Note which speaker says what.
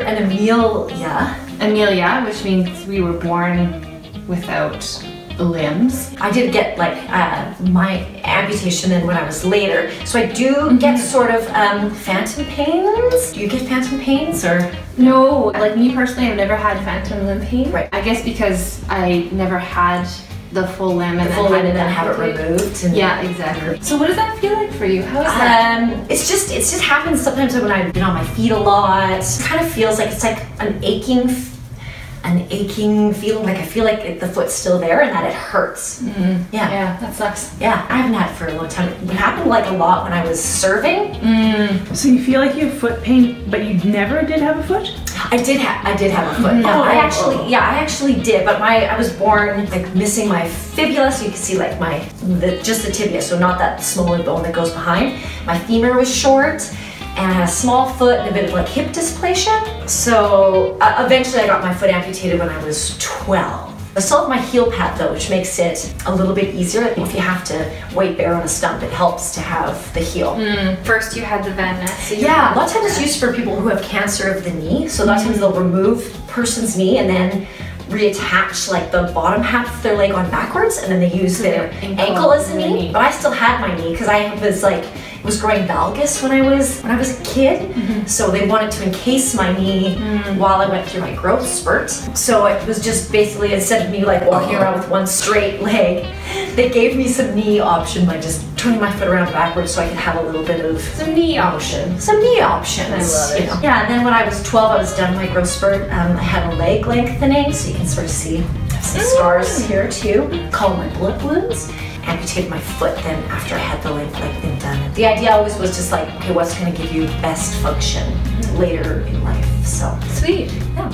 Speaker 1: an Amelia.
Speaker 2: Amelia, which means we were born without limbs.
Speaker 1: I did get like my amputation in when I was later, so I do get sort of phantom pains. Do you get phantom pains or?
Speaker 2: No, like me personally, I've never had phantom limb pain.
Speaker 1: Right.
Speaker 2: I guess because I never had the full limb and
Speaker 1: then have it removed. And
Speaker 2: yeah, exactly. So what does that feel like for you? How is that?
Speaker 1: It just happens sometimes when I've been on my feet a lot. It kind of feels like it's like an aching feeling, like I feel like the foot's still there and that it hurts.
Speaker 2: Yeah, that sucks.
Speaker 1: Yeah, I haven't had it for a long time. It happened like a lot when I was serving.
Speaker 3: So you feel like you have foot pain, but you never did have a foot?
Speaker 1: I did have a foot. No, I actually did, but I was born like missing my fibula, so you can see like just the tibia, so not that smaller bone that goes behind. My femur was short, and I had a small foot and a bit of like hip dysplasia. So eventually I got my foot amputated when I was 12. I still have my heel pad though, which makes it a little bit easier. If you have to weight bear on a stump, it helps to have the heel.
Speaker 2: First you had the Van Ness. So
Speaker 1: yeah, a lot of times it's used for people who have cancer of the knee. So a lot of times they'll remove a person's knee and then reattach like the bottom half of their leg on backwards, and then they use their ankle as a knee. But I still had my knee because I was like, it was growing valgus when I was a kid. So they wanted to encase my knee while I went through my growth spurt. So it was just basically, instead of me like walking around with one straight leg, they gave me some knee option by just turning my foot around backwards so I could have a little bit of
Speaker 2: some knee option.
Speaker 1: Some knee options.
Speaker 2: I love it.
Speaker 1: You know? Yeah, and then when I was 12, I was done my growth spurt. I had a leg lengthening, so you can sort of see some scars here too. Call them my bullet wounds. Amputated my foot then after I had the leg thing done. The idea always was just like, okay, what's going to give you best function later in life? So
Speaker 2: sweet.
Speaker 1: Yeah.